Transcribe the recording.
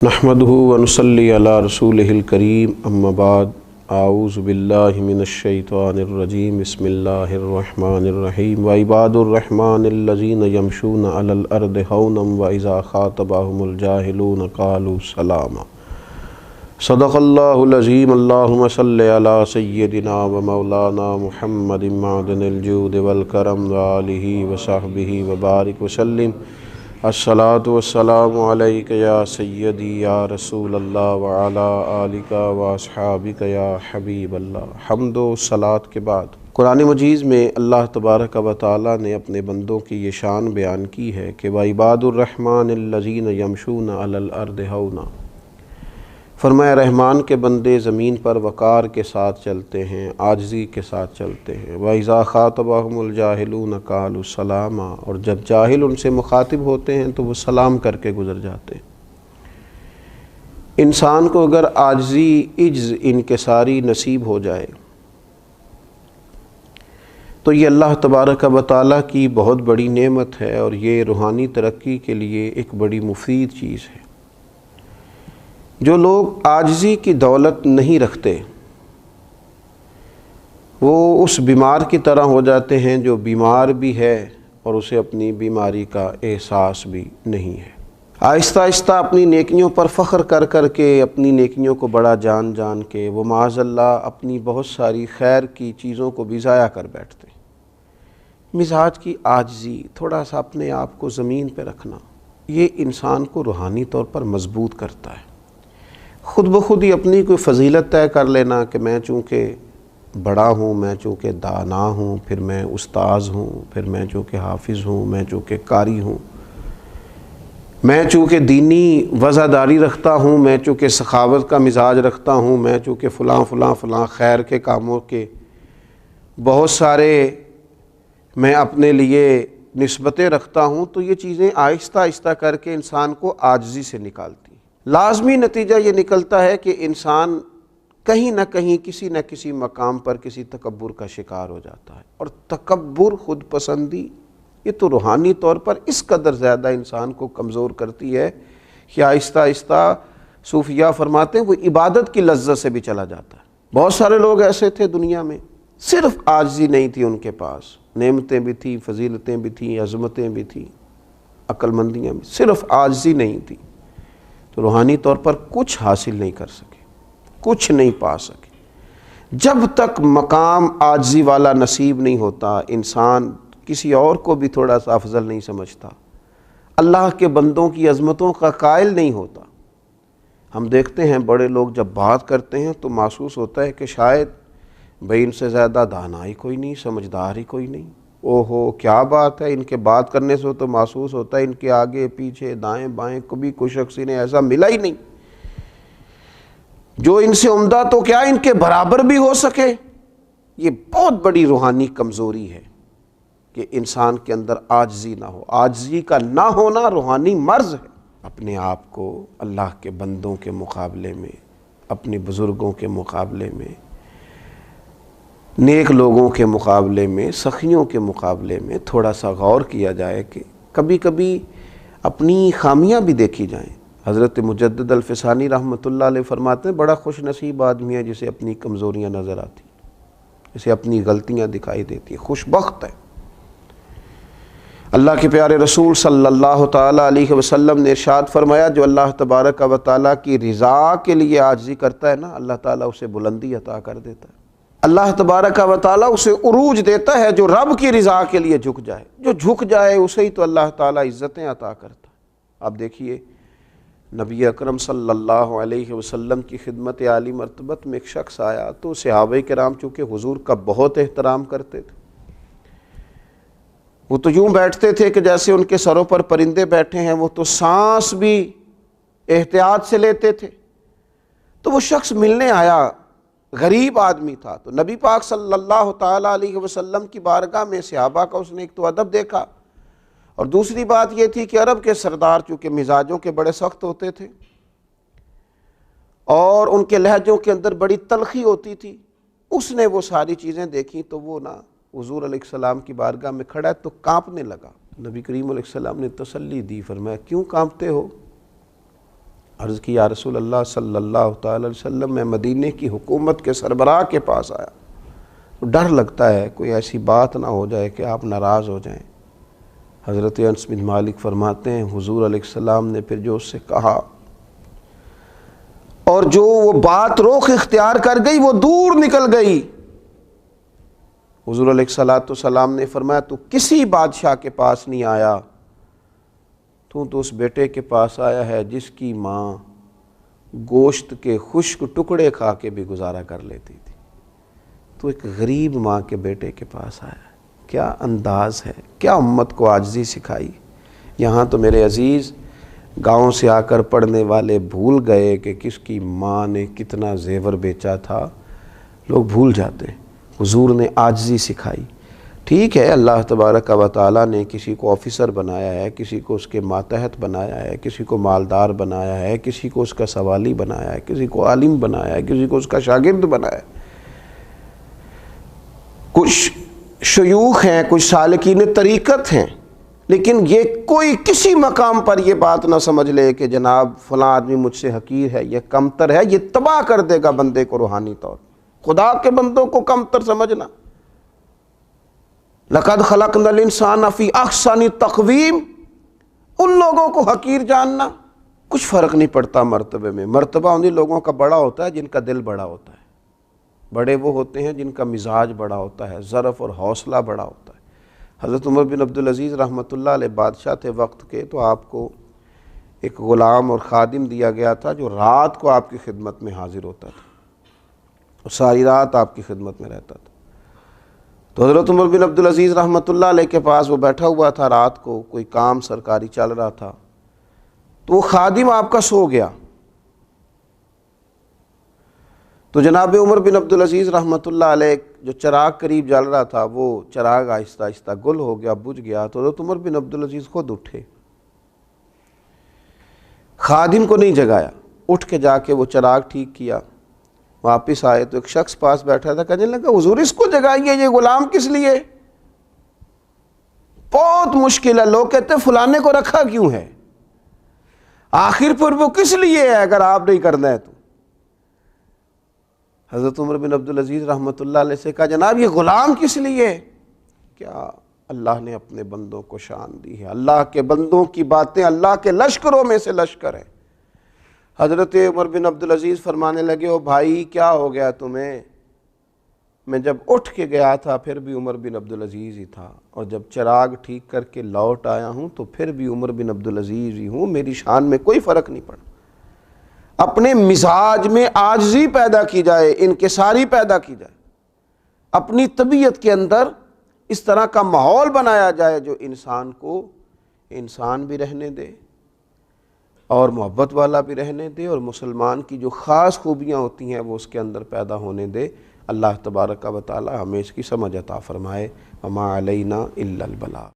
نحمدہ ونصلی علی رسولہ الکریم اما بعد اعوذ باللہ من الشیطان الرجیم بسم اللہ الرحمن الرحیم وعباد الرحمن الذین یمشون علی الارض ہونا واذا خاطبهم الجاہلون قالوا سلاما صدق اللہ العظیم اللہم صلی علی سیدنا و مولانا محمد معدن الجود والکرم وآلہ وصحبہ وبارک وسلم الصلاۃ والسلام علیک یا سیدی یا رسول اللہ وعلی آلک واصحابک یا حبیب اللہ۔ حمد و صلاۃ کے بعد قرآن مجید میں اللہ تبارک و تعالی نے اپنے بندوں کی یہ شان بیان کی ہے کہ وَعِبَادُ الرَّحْمَٰنِ الَّذِينَ يَمْشُونَ عَلَى الْأَرْضِ هَوْنًا، فرمایا رحمان کے بندے زمین پر وقار کے ساتھ چلتے ہیں، عاجزی کے ساتھ چلتے ہیں۔ وَإِذَا خَاطَبَهُمُ الْجَاهِلُونَ قَالُوا سَلَامًا، اور جب جاہل ان سے مخاطب ہوتے ہیں تو وہ سلام کر کے گزر جاتے ہیں۔ انسان کو اگر عاجزی، عجز، انکساری نصیب ہو جائے تو یہ اللہ تبارک و تعالیٰ کی بہت بڑی نعمت ہے، اور یہ روحانی ترقی کے لیے ایک بڑی مفید چیز ہے۔ جو لوگ عاجزی کی دولت نہیں رکھتے وہ اس بیمار کی طرح ہو جاتے ہیں جو بیمار بھی ہے اور اسے اپنی بیماری کا احساس بھی نہیں ہے۔ آہستہ آہستہ اپنی نیکیوں پر فخر کر کر کے، اپنی نیکیوں کو بڑا جان جان کے وہ معاذ اللہ اپنی بہت ساری خیر کی چیزوں کو بھی ضائع کر بیٹھتے ہیں۔ مزاج کی عاجزی، تھوڑا سا اپنے آپ کو زمین پہ رکھنا، یہ انسان کو روحانی طور پر مضبوط کرتا ہے۔ خود بخود ہی اپنی کوئی فضیلت طے کر لینا کہ میں چونکہ بڑا ہوں، میں چونکہ دانا ہوں، پھر میں استاذ ہوں، پھر میں چونکہ حافظ ہوں، میں چونکہ قاری ہوں، میں چونکہ دینی وزاداری رکھتا ہوں، میں چونکہ سخاوت کا مزاج رکھتا ہوں، میں چونکہ فلاں فلاں فلاں خیر کے کاموں کے بہت سارے میں اپنے لیے نسبتیں رکھتا ہوں، تو یہ چیزیں آہستہ آہستہ کر کے انسان کو عاجزی سے نکالتی ہیں۔ لازمی نتیجہ یہ نکلتا ہے کہ انسان کہیں نہ کہیں کسی نہ کسی مقام پر کسی تکبر کا شکار ہو جاتا ہے، اور تکبر، خود پسندی، یہ تو روحانی طور پر اس قدر زیادہ انسان کو کمزور کرتی ہے کہ آہستہ آہستہ صوفیاء فرماتے ہیں وہ عبادت کی لذت سے بھی چلا جاتا ہے۔ بہت سارے لوگ ایسے تھے دنیا میں، صرف عاجزی نہیں تھی ان کے پاس، نعمتیں بھی تھیں، فضیلتیں بھی تھیں، عظمتیں بھی تھیں، عقل مندیاں بھی، صرف عاجزی نہیں تھی، تو روحانی طور پر کچھ حاصل نہیں کر سکے، کچھ نہیں پا سکے۔ جب تک مقام عاجزی والا نصیب نہیں ہوتا، انسان کسی اور کو بھی تھوڑا سا افضل نہیں سمجھتا، اللہ کے بندوں کی عظمتوں کا قائل نہیں ہوتا۔ ہم دیکھتے ہیں بڑے لوگ جب بات کرتے ہیں تو محسوس ہوتا ہے کہ شاید بھئی ان سے زیادہ دانا ہی کوئی نہیں، سمجھدار ہی کوئی نہیں۔ اوہو کیا بات ہے، ان کے بات کرنے سے تو محسوس ہوتا ہے ان کے آگے پیچھے دائیں بائیں کبھی کوئی شخص انہیں ایسا ملا ہی نہیں جو ان سے عمدہ تو کیا ان کے برابر بھی ہو سکے۔ یہ بہت بڑی روحانی کمزوری ہے کہ انسان کے اندر عاجزی نہ ہو۔ عاجزی کا نہ ہونا روحانی مرض ہے۔ اپنے آپ کو اللہ کے بندوں کے مقابلے میں، اپنے بزرگوں کے مقابلے میں، نیک لوگوں کے مقابلے میں، سخیوں کے مقابلے میں تھوڑا سا غور کیا جائے کہ کبھی کبھی اپنی خامیاں بھی دیکھی جائیں۔ حضرت مجدد الفسانی رحمۃ اللہ علیہ فرماتے ہیں بڑا خوش نصیب آدمی ہے جسے اپنی کمزوریاں نظر آتی، جسے اپنی غلطیاں دکھائی دیتی ہیں، خوش بخت ہے۔ اللہ کے پیارے رسول صلی اللہ تعالیٰ علیہ وسلم نے ارشاد فرمایا جو اللہ تبارک و تعالیٰ کی رضا کے لیے عاجزی کرتا ہے نا، اللہ تعالیٰ اسے بلندی عطا کر دیتا ہے۔ اللہ تبارک و تعالیٰ اسے عروج دیتا ہے جو رب کی رضا کے لیے جھک جائے۔ جو جھک جائے اسے ہی تو اللہ تعالیٰ عزتیں عطا کرتا ہے۔ اب دیکھیے نبی اکرم صلی اللہ علیہ وسلم کی خدمت عالی مرتبت میں ایک شخص آیا تو صحابہ کرام چونکہ حضور کا بہت احترام کرتے تھے، وہ تو یوں بیٹھتے تھے کہ جیسے ان کے سروں پر پرندے بیٹھے ہیں، وہ تو سانس بھی احتیاط سے لیتے تھے۔ تو وہ شخص ملنے آیا، غریب آدمی تھا، تو نبی پاک صلی اللہ تعالیٰ علیہ وسلم کی بارگاہ میں صحابہ کا اس نے ایک تو ادب دیکھا، اور دوسری بات یہ تھی کہ عرب کے سردار چونکہ مزاجوں کے بڑے سخت ہوتے تھے اور ان کے لہجوں کے اندر بڑی تلخی ہوتی تھی، اس نے وہ ساری چیزیں دیکھیں تو وہ حضور علیہ السلام کی بارگاہ میں کھڑا ہے تو کانپنے لگا۔ نبی کریم علیہ السلام نے تسلی دی، فرمایا کیوں کانپتے ہو؟ عرض کی یا رسول اللہ صلی اللہ تعالی علیہ وسلم میں مدینے کی حکومت کے سربراہ کے پاس آیا، ڈر لگتا ہے کوئی ایسی بات نہ ہو جائے کہ آپ ناراض ہو جائیں۔ حضرت انس بن مالک فرماتے ہیں حضور علیہ السلام نے پھر جو اس سے کہا اور جو وہ بات رخ اختیار کر گئی وہ دور نکل گئی۔ حضور علیہ السلام نے فرمایا تو کسی بادشاہ کے پاس نہیں آیا، تو اس بیٹے کے پاس آیا ہے جس کی ماں گوشت کے خشک ٹکڑے کھا کے بھی گزارا کر لیتی تھی، تو ایک غریب ماں کے بیٹے کے پاس آیا ہے۔ کیا انداز ہے، کیا امت کو عاجزی سکھائی۔ یہاں تو میرے عزیز گاؤں سے آ کر پڑھنے والے بھول گئے کہ کس کی ماں نے کتنا زیور بیچا تھا، لوگ بھول جاتے ہیں۔ حضور نے عاجزی سکھائی۔ ٹھیک ہے اللہ تبارک و تعالیٰ نے کسی کو آفیسر بنایا ہے، کسی کو اس کے ماتحت بنایا ہے، کسی کو مالدار بنایا ہے، کسی کو اس کا سوالی بنایا ہے، کسی کو عالم بنایا ہے، کسی کو اس کا شاگرد بنایا ہے۔ کچھ شیوخ ہیں، کچھ سالکین طریقت ہیں، لیکن یہ کوئی کسی مقام پر یہ بات نہ سمجھ لے کہ جناب فلاں آدمی مجھ سے حقیر ہے، یہ کمتر ہے، یہ تباہ کر دے گا بندے کو روحانی طور۔ خدا کے بندوں کو کمتر سمجھنا، لَقَدْ خَلَقْنَا الْإِنسَانَ فِي أَحْسَنِ تَقْوِيمٍ، ان لوگوں کو حقیر جاننا، کچھ فرق نہیں پڑتا مرتبے میں۔ مرتبہ انہی لوگوں کا بڑا ہوتا ہے جن کا دل بڑا ہوتا ہے، بڑے وہ ہوتے ہیں جن کا مزاج بڑا ہوتا ہے، ظرف اور حوصلہ بڑا ہوتا ہے۔ حضرت عمر بن عبدالعزیز رحمۃ اللہ علیہ بادشاہ تھے وقت کے، تو آپ کو ایک غلام اور خادم دیا گیا تھا جو رات کو آپ کی خدمت میں حاضر ہوتا تھا اور ساری رات آپ کی خدمت میں رہتا تھا۔ تو حضرت عمر بن عبدالعزیز رحمۃ اللہ علیہ کے پاس وہ بیٹھا ہوا تھا، رات کو کوئی کام سرکاری چل رہا تھا، تو وہ خادم آپ کا سو گیا۔ تو جناب عمر بن عبدالعزیز رحمۃ اللہ علیہ جو چراغ قریب جل رہا تھا وہ چراغ آہستہ آہستہ گل ہو گیا، بجھ گیا۔ تو حضرت عمر بن عبدالعزیز خود اٹھے، خادم کو نہیں جگایا، اٹھ کے جا کے وہ چراغ ٹھیک کیا، واپس آئے تو ایک شخص پاس بیٹھا تھا، کہنے لگا حضور اس کو جگائیے، یہ غلام کس لیے؟ بہت مشکل ہے، لوگ کہتے ہیں فلانے کو رکھا کیوں ہے، آخر پر وہ کس لیے ہے اگر آپ نہیں کرنا ہے تو۔ حضرت عمر بن عبدالعزیز رحمۃ اللہ علیہ سے کہا جناب یہ غلام کس لیے؟ کیا اللہ نے اپنے بندوں کو شان دی ہے، اللہ کے بندوں کی باتیں اللہ کے لشکروں میں سے لشکر ہے۔ حضرت عمر بن عبدالعزیز فرمانے لگے او بھائی کیا ہو گیا تمہیں؟ میں جب اٹھ کے گیا تھا پھر بھی عمر بن عبدالعزیز ہی تھا، اور جب چراغ ٹھیک کر کے لوٹ آیا ہوں تو پھر بھی عمر بن عبدالعزیز ہی ہوں، میری شان میں کوئی فرق نہیں پڑا۔ اپنے مزاج میں عاجزی پیدا کی جائے، انکساری پیدا کی جائے، اپنی طبیعت کے اندر اس طرح کا ماحول بنایا جائے جو انسان کو انسان بھی رہنے دے اور محبت والا بھی رہنے دے، اور مسلمان کی جو خاص خوبیاں ہوتی ہیں وہ اس کے اندر پیدا ہونے دے۔ اللہ تبارک و تعالی ہمیں اس کی سمجھ عطا فرمائے۔ وما علینا الا البلاغ۔